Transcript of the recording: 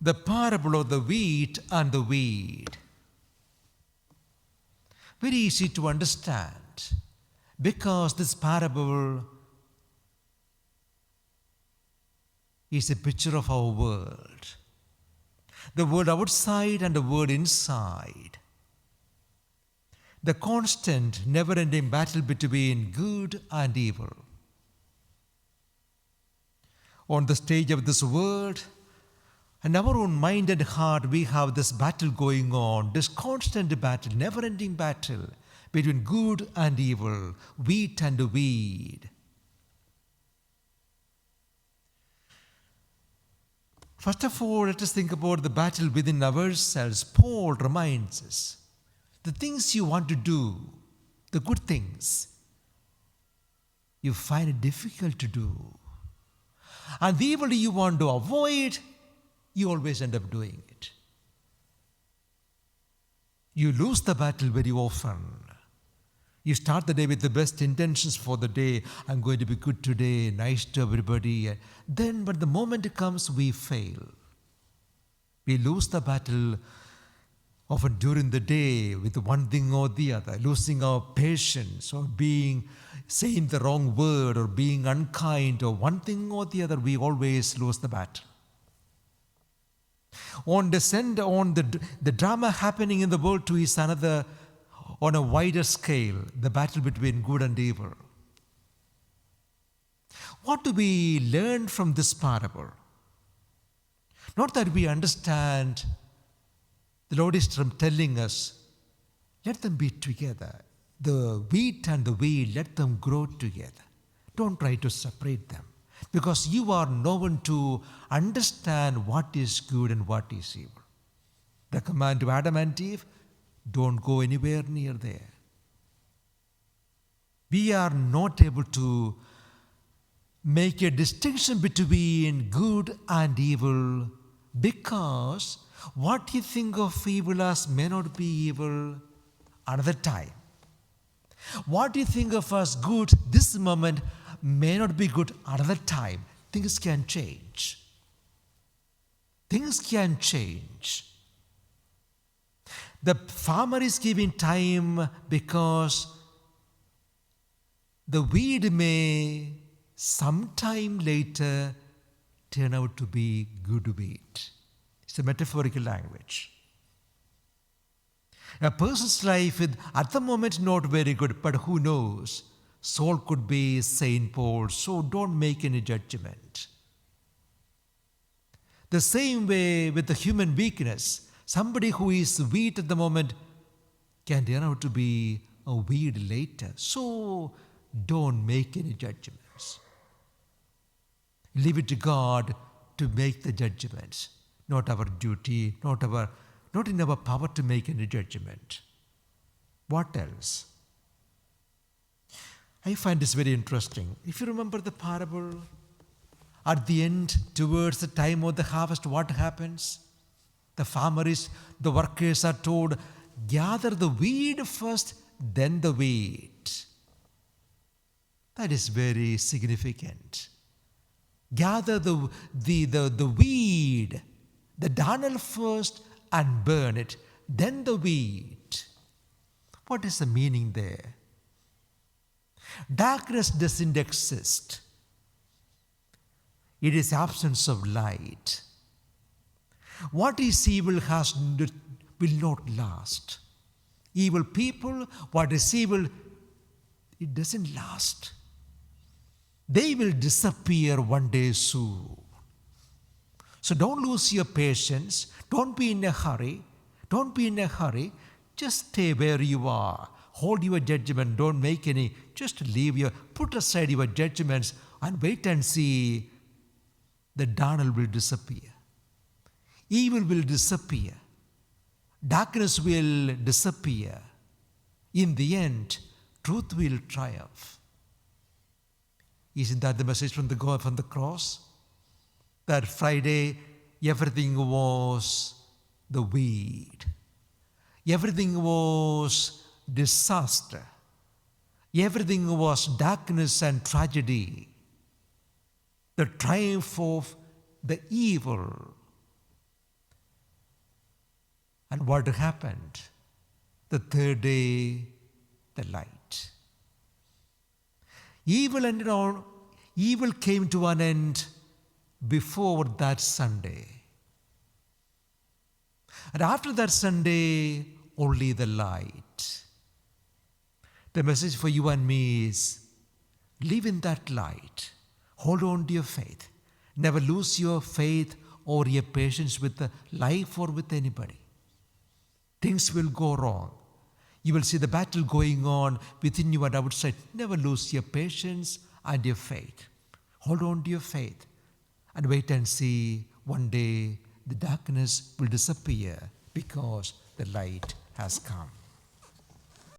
The parable of the wheat and the weed. Very easy to understand because this parable is a picture of our world. The world outside and the world inside. The constant, never-ending battle between good and evil. On the stage of this world, in our own mind and heart, we have this battle going on, this constant battle, never-ending battle between good and evil, wheat and weed. First of all, let us think about the battle within ourselves. Paul reminds us, the things you want to do, the good things, you find it difficult to do. And the evil you want to avoid, you always end up doing it. You lose the battle very often. You start the day with the best intentions for the day. I'm going to be good today, nice to everybody. Then, but the moment it comes, we fail. We lose the battle often during the day with one thing or the other, losing our patience or saying the wrong word or being unkind or one thing or the other, we always lose the battle. On the drama happening in the world too is another, on a wider scale, the battle between good and evil. What do we learn from this parable? Not that we understand, the Lord is telling us, let them be together. The wheat and the weed, let them grow together. Don't try to separate them. Because you are no one to understand what is good and what is evil. The command to Adam and Eve, don't go anywhere near there. We are not able to make a distinction between good and evil because what you think of evil as may not be evil another time. What you think of as good this moment may not be good another time. Things can change. Things can change. The farmer is giving time because the weed may sometime later turn out to be good wheat. It's a metaphorical language. A person's life is at the moment not very good, but who knows? Saul could be Saint Paul, so don't make any judgment. The same way with the human weakness, somebody who is wheat at the moment can turn out to be a weed later. So don't make any judgments. Leave it to God to make the judgments. Not our duty, not in our power to make any judgment. What else? I find this very interesting. If you remember the parable, at the end, towards the time of the harvest, what happens? The workers are told, gather the weed first, then the wheat. That is very significant. Gather the weed, the darnel first, and burn it, then the wheat. What is the meaning there? Darkness doesn't exist. It is absence of light. What is evil will not last. Evil people, what is evil, it doesn't last. They will disappear one day soon. So don't lose your patience. Don't be in a hurry. Don't be in a hurry. Just stay where you are. Hold your judgment. Don't make any. Just put aside your judgments and wait and see. The darnel will disappear. Evil will disappear. Darkness will disappear. In the end, truth will triumph. Isn't that the message from the cross? That Friday, everything was the weed. Everything was disaster. Everything was darkness and tragedy. The triumph of the evil. And what happened? The third day, the light. Evil came to an end before that Sunday. And after that Sunday, only the light. The message for you and me is, live in that light. Hold on to your faith. Never lose your faith or your patience with the life or with anybody. Things will go wrong. You will see the battle going on within you and outside. Never lose your patience and your faith. Hold on to your faith and wait and see. One day the darkness will disappear because the light has come.